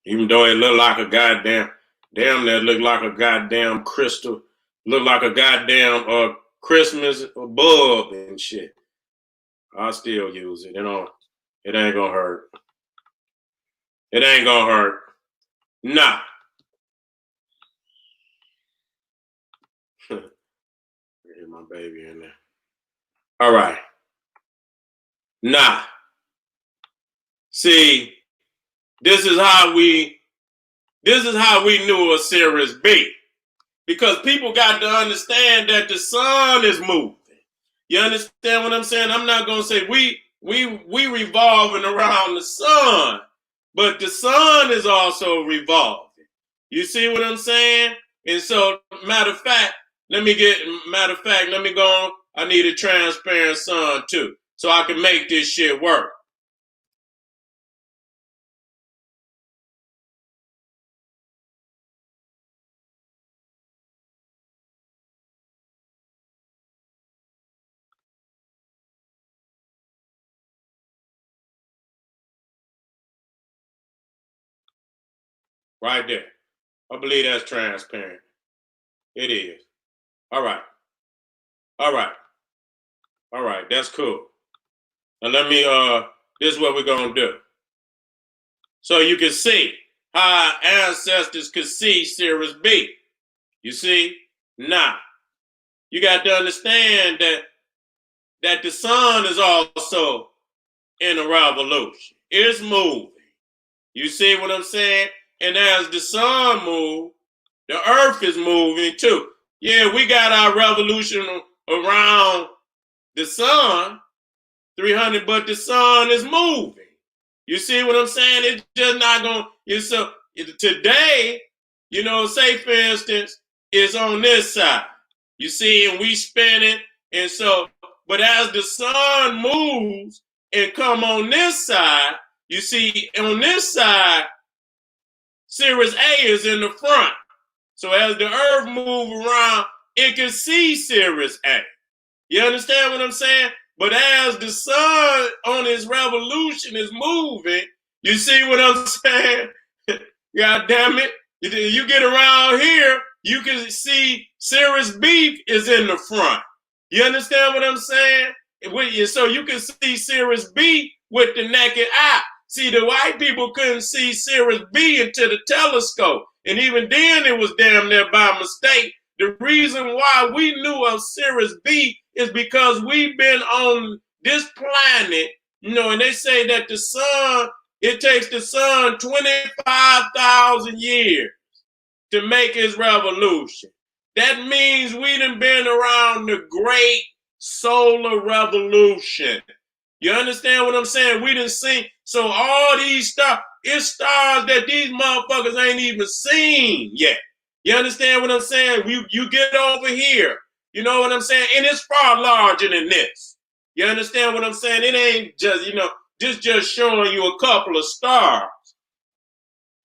Even though it look like a goddamn, that look like a goddamn crystal, look like a goddamn Christmas bulb and shit. I'll still use it. It ain't gonna hurt. It ain't gonna hurt. Nah. Get my baby in there. All right. Nah. See, this is how we knew Osiris B. Because people got to understand that the sun is moving. You understand what I'm saying? I'm not gonna say we revolving around the sun, but the sun is also revolving. You see what I'm saying? And so, matter of fact, let me go. I need a transparent sun too, so I can make this shit work. Right there. I believe that's transparent. It is. All right. All right. All right. That's cool. Now let me this is what we're gonna do. So you can see how our ancestors could see Sirius B. You see? Now, you got to understand that the sun is also in a revolution. It's moving. You see what I'm saying? And as the sun moves, the earth is moving too. Yeah, we got our revolution around the sun, 300, but the sun is moving. You see what I'm saying? It's just not going to, so today, say for instance, it's on this side. You see, and we spin it. And so, but as the sun moves and come on this side, you see on this side, Sirius A is in the front. So as the earth moves around, it can see Sirius A. You understand what I'm saying? But as the sun on its revolution is moving, you see what I'm saying? God damn it. You get around here, you can see Sirius B is in the front. You understand what I'm saying? So you can see Sirius B with the naked eye. See, the white people couldn't see Sirius B into the telescope. And even then, it was damn near by mistake. The reason why we knew of Sirius B is because we've been on this planet, and they say that the sun, it takes the sun 25,000 years to make its revolution. That means we done been around the great solar revolution. You understand what I'm saying? We done seen, so all these stars, it's stars that these motherfuckers ain't even seen yet. You understand what I'm saying? You get over here. You know what I'm saying? And it's far larger than this. You understand what I'm saying? It ain't just, just showing you a couple of stars.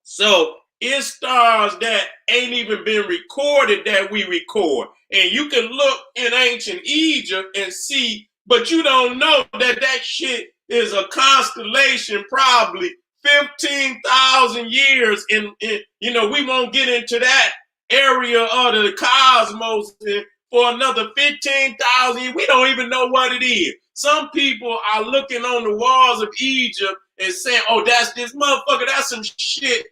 So It's stars that ain't even been recorded that we record. And you can look in ancient Egypt and see, but you don't know that that shit is a constellation probably 15,000 years you know, we won't get into that area of the cosmos for another 15,000 years. We don't even know what it is. Some people are looking on the walls of Egypt and saying, oh, that's this motherfucker, that's some shit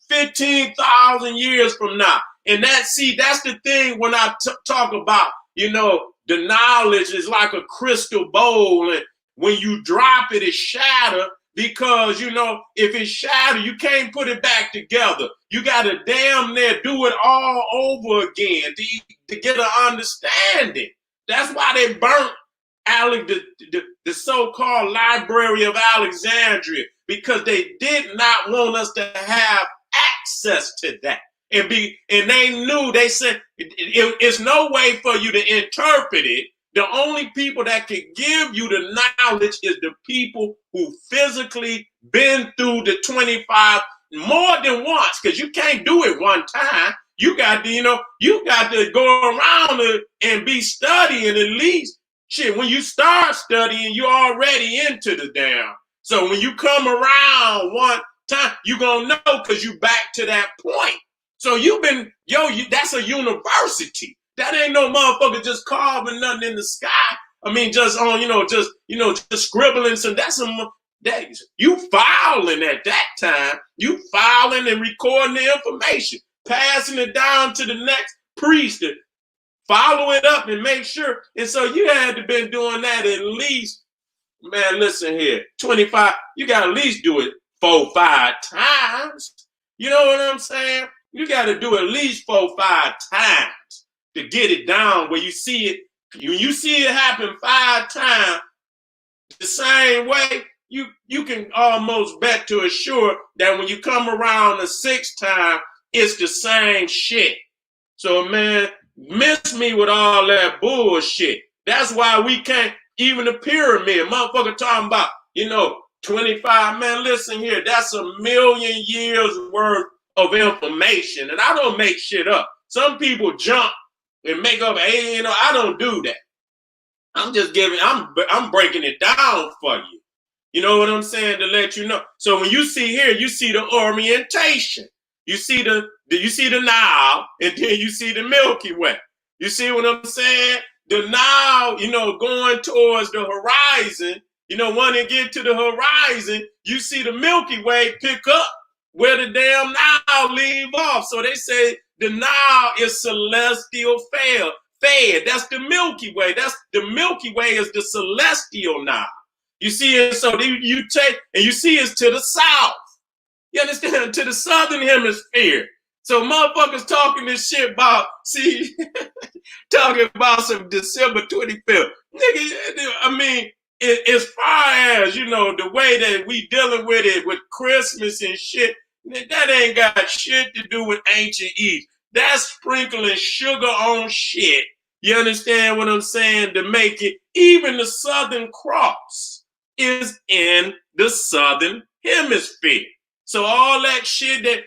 15,000 years from now. And that's the thing when I talk about, you know, the knowledge is like a crystal bowl. And when you drop it, it shatters because, you know, if it's shattered, you can't put it back together. You got to damn near do it all over again to get an understanding. That's why they burnt the so-called Library of Alexandria, because they did not want us to have access to that. And they knew, they said, it's no way for you to interpret it. The only people that can give you the knowledge is the people who physically been through the 25 more than once, because you can't do it one time. You got to, you know, you got to go around and be studying at least. Shit, when you start studying, you're already into the damn. So when you come around one time, you're going to know because you back to that point. So you've been, that's a university. That ain't no motherfucker just carving nothing in the sky. I mean, just on, just scribbling some, you filing at that time. You filing and recording the information, passing it down to the next priest, follow it up and make sure. And so you had to been doing that at least, man, listen here, 25, you got to at least do it 4-5 times. You know what I'm saying? You got to do at least 4-5 times to get it down where you see it. When you see it happen 5 times the same way, you can almost bet to assure that when you come around the 6th time, it's the same shit. So, man, miss me with all that bullshit. That's why we can't, even the pyramid, motherfucker talking about, 25, man, listen here, that's 1,000,000 years worth of information. And I don't make shit up. Some people jump and make up, hey, I don't do that. I'm just I'm breaking it down for you. You know what I'm saying? To let you know. So when you see here, you see the orientation. You see the Nile, and then you see the Milky Way. You see what I'm saying? The Nile, going towards the horizon, when it get to the horizon, you see the Milky Way pick up where the damn Nile leave off. So they say the Nile is celestial fed. That's the Milky Way. The Milky Way is the celestial Nile. You see it, so you take, and you see it's to the south. You understand? To the southern hemisphere. So motherfuckers talking this shit about, talking about some December 25th. Nigga, I mean, as far as, the way that we dealing with it with Christmas and shit, that ain't got shit to do with ancient Egypt. That's sprinkling sugar on shit. You understand what I'm saying? To make it, even the Southern Cross is in the Southern Hemisphere. So all that shit that,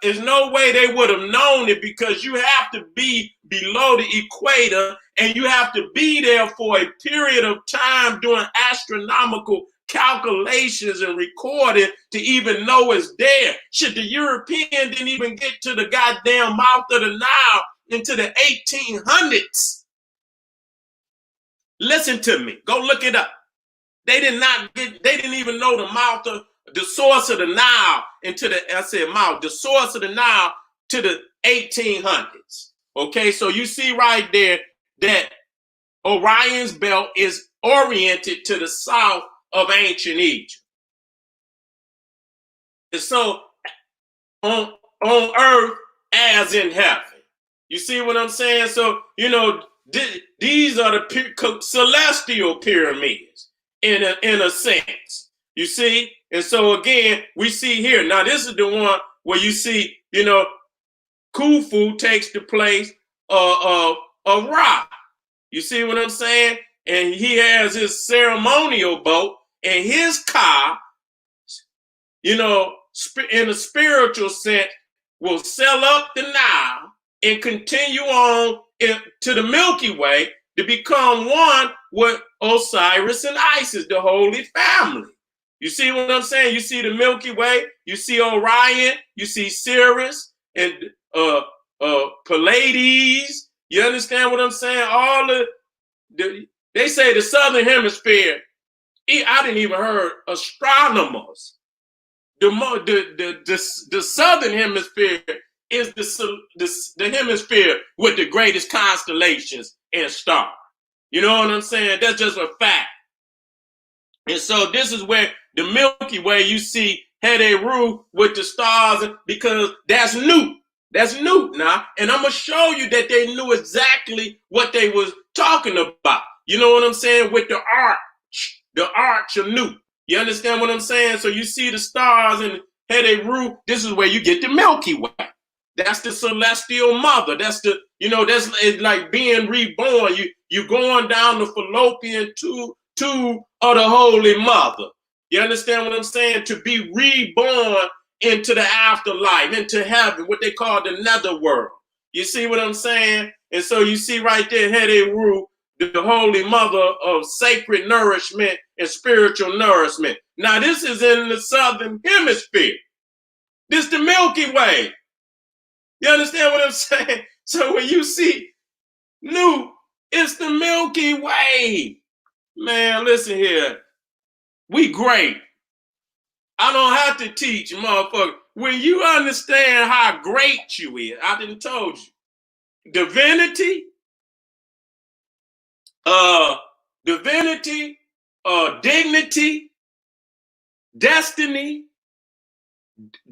there's no way they would have known it, because you have to be below the equator and you have to be there for a period of time doing astronomical calculations and recording to even know it's there. Shit, the European didn't even get to the goddamn mouth of the Nile into the 1800s. Listen to me. Go look it up. They didn't even know the source of the Nile the source of the Nile to the 1800s. Okay, so you see right there that Orion's belt is oriented to the south of ancient Egypt. And so on earth as in heaven. You see what I'm saying? So, these are the celestial pyramids in a sense. You see? And so again, we see here. Now, this is the one where you see, Khufu takes the place of Ra. You see what I'm saying? And he has his ceremonial boat and his car, in a spiritual sense, will sail up the Nile and continue on to the Milky Way to become one with Osiris and Isis, the Holy Family. You see what I'm saying? You see the Milky Way, you see Orion, you see Sirius and Pleiades. You understand what I'm saying? All they say the Southern Hemisphere. I didn't even heard astronomers. The Southern Hemisphere is the hemisphere with the greatest constellations and stars. You know what I'm saying? That's just a fact. And so this is where the Milky Way, you see Heru with the stars, because that's new. That's new now. And I'm going to show you that they knew exactly what they was talking about. You know what I'm saying? With the arch of New. You understand what I'm saying? So you see the stars and Heru, this is where you get the Milky Way. That's the celestial mother. That's it's like being reborn. You going down the fallopian tube of the Holy Mother. You understand what I'm saying? To be reborn into the afterlife, into heaven, what they call the netherworld. You see what I'm saying? And so you see right there, Heru, the Holy Mother of sacred nourishment and spiritual nourishment. Now this is in the Southern Hemisphere. This the Milky Way. You understand what I'm saying? So when you see new, it's the Milky Way. Man, listen here. We great. I don't have to teach, motherfucker. When you understand how great you is, I done told you. Divinity, dignity, destiny,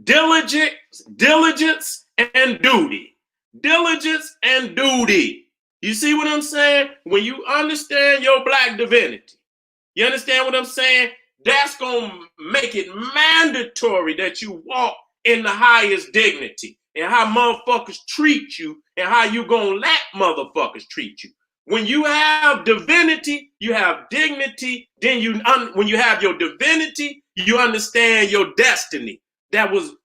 diligence, and duty. Diligence and duty. You see what I'm saying? When you understand your black divinity, you understand what I'm saying? That's going to make it mandatory that you walk in the highest dignity, and how motherfuckers treat you and how you going to let motherfuckers treat you. When you have divinity, you have dignity. Then when you have your divinity, you understand your destiny that was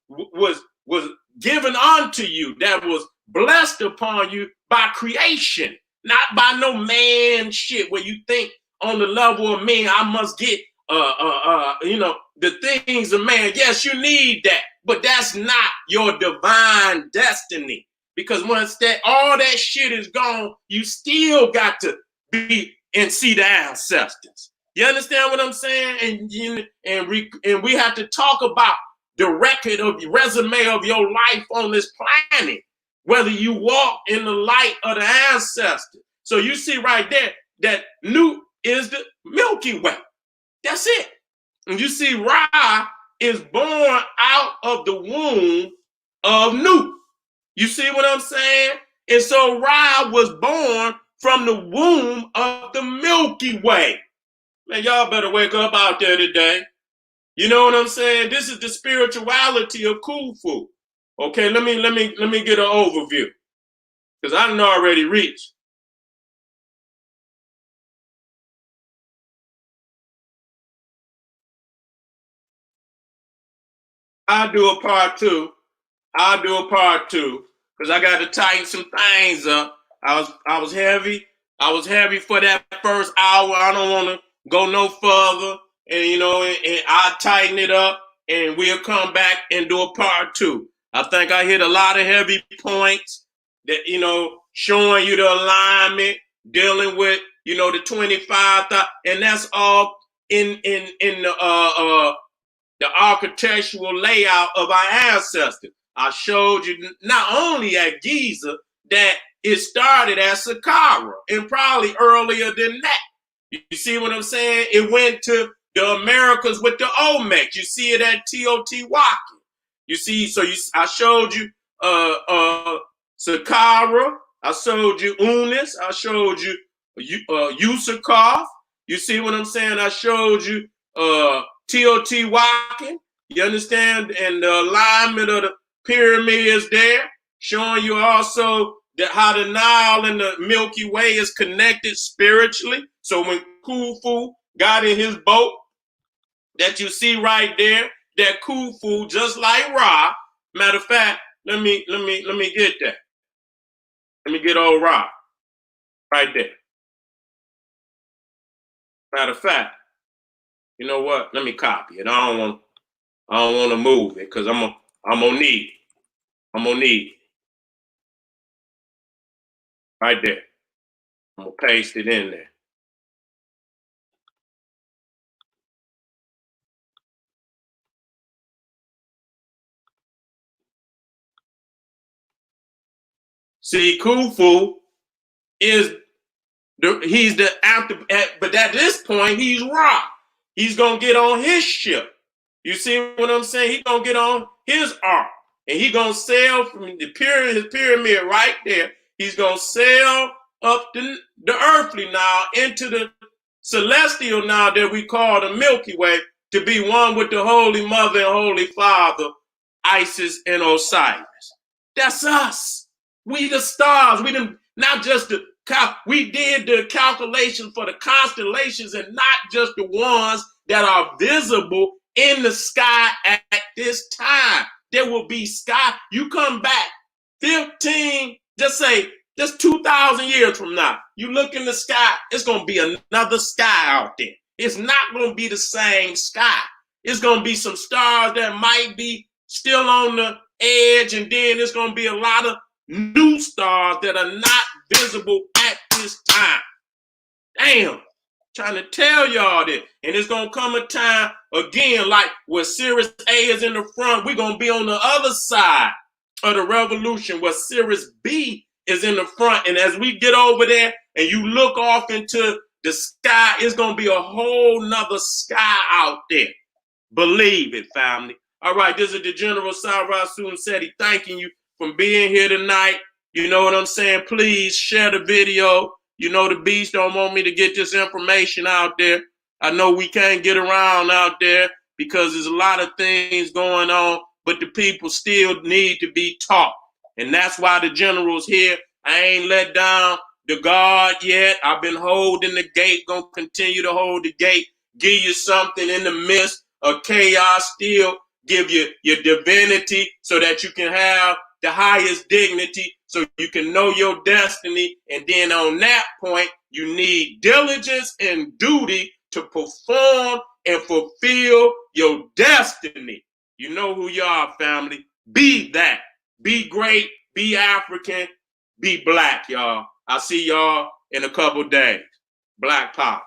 given unto you, that was blessed upon you by creation, not by no man shit where you think on the level of man, I must get the things of man. Yes, you need that, but that's not your divine destiny. Because once all that shit is gone, you still got to be and see the ancestors. You understand what I'm saying? And we have to talk about the record of your resume of your life on this planet, whether you walk in the light of the ancestors. So you see right there that New is the Milky Way. That's it. And you see Ra is born out of the womb of Nu. You see what I'm saying? And so Ra was born from the womb of the Milky Way. Man, y'all better wake up out there today. You know what I'm saying? This is the spirituality of Khufu. Okay, let me get an overview, because I done already reached. I'll do a part two, because I got to tighten some things up. I was heavy. I was heavy for that first hour. I don't want to go no further, and and I'll tighten it up, and we'll come back and do a part two. I think I hit a lot of heavy points that showing you the alignment, dealing with the 25, and that's all in the architectural layout of our ancestors. I showed you not only at Giza that it started at Saqqara, and probably earlier than that. You see what I'm saying? It went to the Americas with the Olmecs. You see it at Teotihuacan. You see, I showed you Saqqara. I showed you Unis. I showed you Yusakov. You see what I'm saying? I showed you Teotihuacan. You understand? And the alignment of the pyramids there, showing you also how the Nile and the Milky Way is connected spiritually. So when Khufu got in his boat, that you see right there, that Khufu, just like Ra, matter of fact, Let me get that. Let me get old Rob right there. Matter of fact, you know what? Let me copy it. I don't want to move it because I'm gonna need it. I'm gonna need it right there. I'm gonna paste it in there. See, Khufu is he's the after, but at this point he's Ra. He's gonna get on his ship. You see what I'm saying? He's gonna get on his ark, and he gonna sail from the pyramid, his pyramid right there. He's gonna sail up the earthly now into the celestial now that we call the Milky Way to be one with the Holy Mother and Holy Father, Isis and Osiris. That's us. We the stars. We them not just the we did the calculations for the constellations and not just the ones that are visible in the sky at this time. There will be sky. You come back 15, just say, just 2,000 years from now. You look in the sky, it's going to be another sky out there. It's not going to be the same sky. It's going to be some stars that might be still on the edge, and then it's going to be a lot of new stars that are not visible at this time. Damn, trying to tell y'all that. And it's going to come a time, again, like where Sirius A is in the front, we're going to be on the other side of the revolution where Sirius B is in the front. And as we get over there and you look off into the sky, it's going to be a whole nother sky out there. Believe it, family. All right, this is the General Sarasu Seti thanking you for being here tonight. You know what I'm saying? Please share the video. You know the beast don't want me to get this information out there. I know we can't get around out there because there's a lot of things going on, but the people still need to be taught. And that's why the general's here. I ain't let down the guard yet. I've been holding the gate, gonna continue to hold the gate, give you something in the midst of chaos, still give you your divinity so that you can have the highest dignity, so you can know your destiny. And then on that point, you need diligence and duty to perform and fulfill your destiny. You know who you are, family. Be that. Be great. Be African. Be black, y'all. I'll see y'all in a couple days. Black Pop.